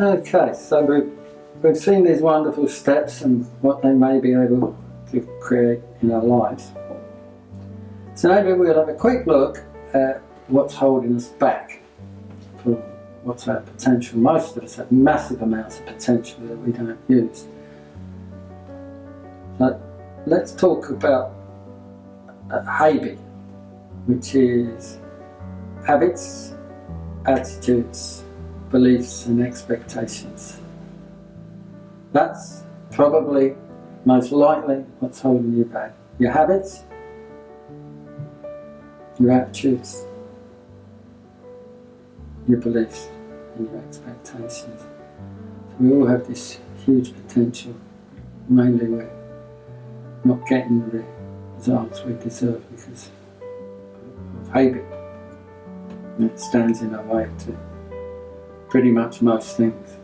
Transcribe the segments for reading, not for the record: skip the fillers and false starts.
Okay, so we've seen these wonderful steps and what they may be able to create in our lives. So maybe we'll have a quick look at what's holding us back from what's our potential. Most of us have massive amounts of potential that we don't use. So let's talk about HABI, which is habits, attitudes, beliefs and expectations. That's probably most likely what's holding you back. Your habits, your attitudes, your beliefs and your expectations. So we all have this huge potential. Mainly we're not getting the results we deserve because of habit. And it stands in our way to pretty much most things.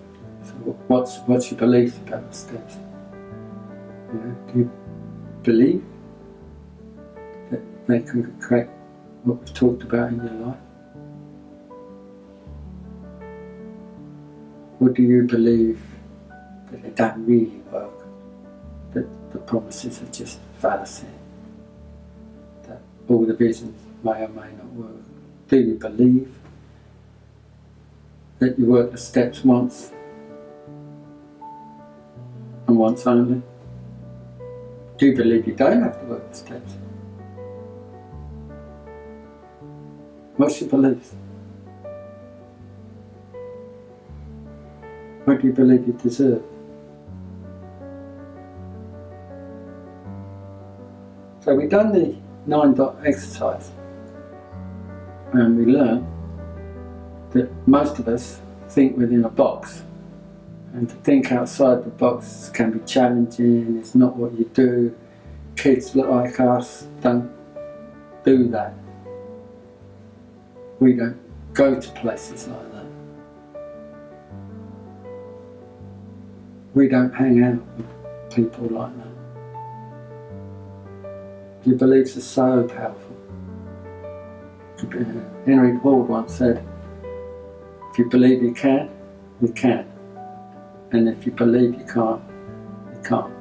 So what's your belief about the steps? Do you believe that they can create what we've talked about in your life? Or do you believe that they don't really work? That the promises are just fallacy? That all the visions may or may not work? Do you believe that you work the steps once and once only? Do you believe you don't have to work the steps? What's your beliefs? What do you believe you deserve? So we've done the 9-dot exercise and we learn that most of us think within a box, and to think outside the box can be challenging. It's not what you do. Kids like us don't do that. We don't go to places like that. We don't hang out with people like that. Your beliefs are so powerful. Henry Ford once said, if you believe you can, you can. And if you believe you can't, you can't.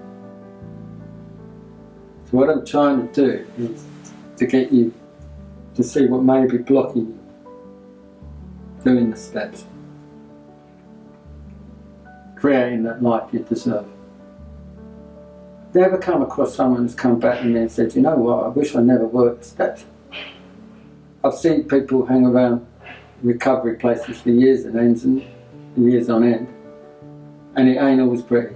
So what I'm trying to do is to get you to see what may be blocking you doing the steps, creating that life you deserve. Have you ever come across someone who's come back to me and said, you know what, I wish I never worked the steps? I've seen people hang around recovery places for years and years on end, and it ain't always pretty.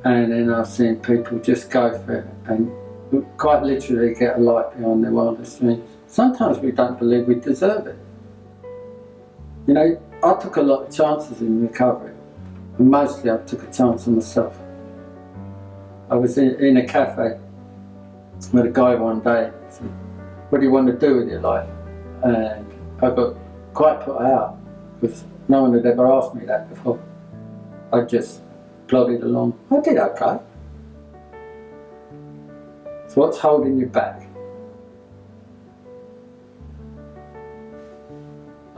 And then I've seen people just go for it and quite literally get a light behind their wildest dreams. Sometimes we don't believe we deserve it. You know, I took a lot of chances in recovery, and mostly I took a chance on myself. I was in a cafe with a guy one day, said, what do you want to do with your life? And I got quite put out because no one had ever asked me that before. I just plodded along. I did okay. So what's holding you back?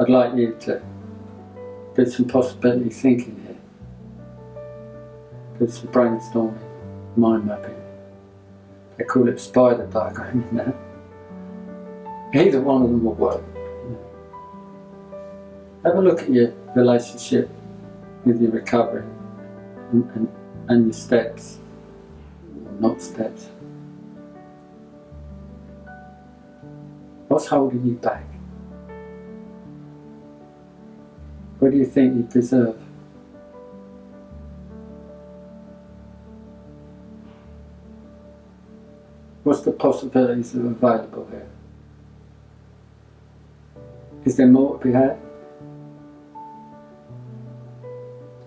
I'd like you to do some possibility thinking here. Do some brainstorming, mind mapping. They call it spider diagramming now. Either one of them will work. Have a look at your relationship with your recovery and your steps, or not steps. What's holding you back? What do you think you deserve? What's the possibilities that are available here? Is there more to be had?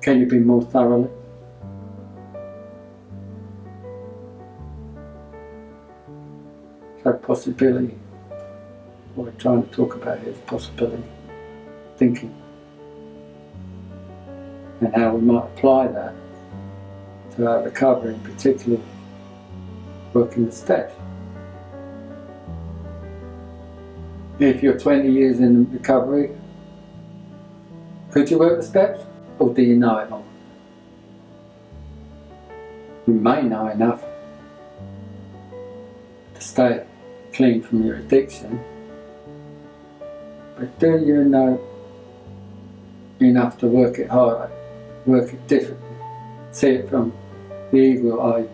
Can you be more thoroughly? So possibility, what we're trying to talk about here is possibility thinking, and how we might apply that to our recovery, in particular working the steps. If you're 20 years in recovery, Could you work the steps? Or do you know it all? You may know enough to stay clean from your addiction, but do you know enough to work it harder, work it differently, see it from the eagle eye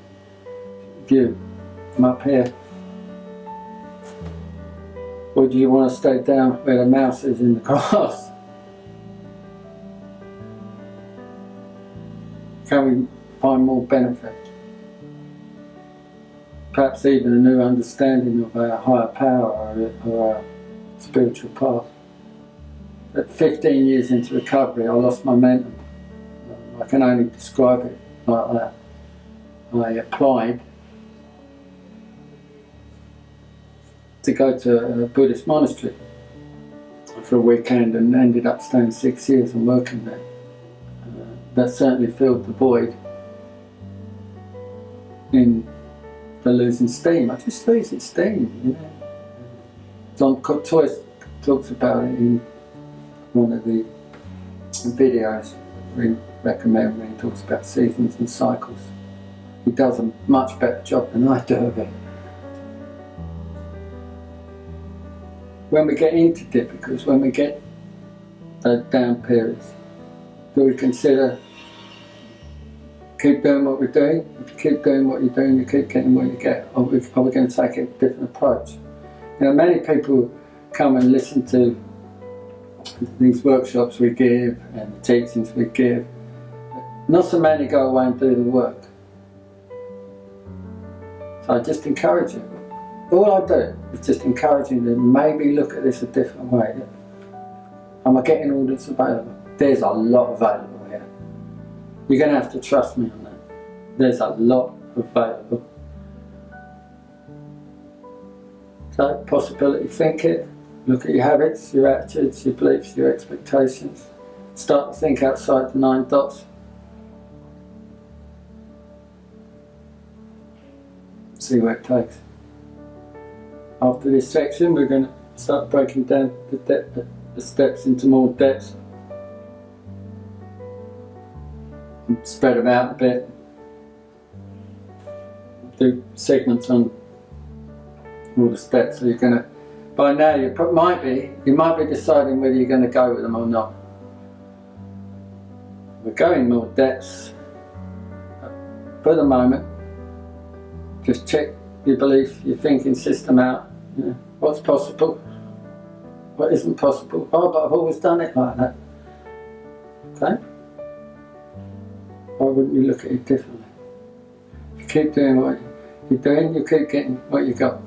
view from up here? Or do you want to stay down where the mouse is in the grass? Can we find more benefit? Perhaps even a new understanding of our higher power or our spiritual path. At 15 years into recovery, I lost my momentum. I can only describe it like that. I applied to go to a Buddhist monastery for a weekend and ended up staying 6 years and working there. That certainly filled the void in the losing steam. I just losing steam, you know. John Toys talks about it in one of the videos we recommend when he talks about seasons and cycles. He does a much better job than I do of it. When we get into difficulties, when we get those down periods, do we consider keep doing what we're doing? If you keep doing what you're doing, you keep getting what you get. Or are we going to take a different approach? You know, many people come and listen to these workshops we give and the teachings we give. Not so many go away and do the work. So I just encourage you. All I do is just encouraging them to maybe look at this a different way. Am I getting all that's available? There's a lot available here. You're going to have to trust me on that. There's a lot available. So, possibility, think it. Look at your habits, your attitudes, your beliefs, your expectations. Start to think outside the 9 dots. See where it takes. After this section, we're going to start breaking down the steps into more depth. And spread them out a bit. Do segments on all the steps. So you're going to, by now you might be deciding whether you're going to go with them or not. We're going more depths. For the moment, just check your belief, your thinking system out. You know, what's possible, what isn't possible. Oh, but I've always done it like that. Okay? Why wouldn't you look at it differently? If you keep doing what you're doing, you keep getting what you got.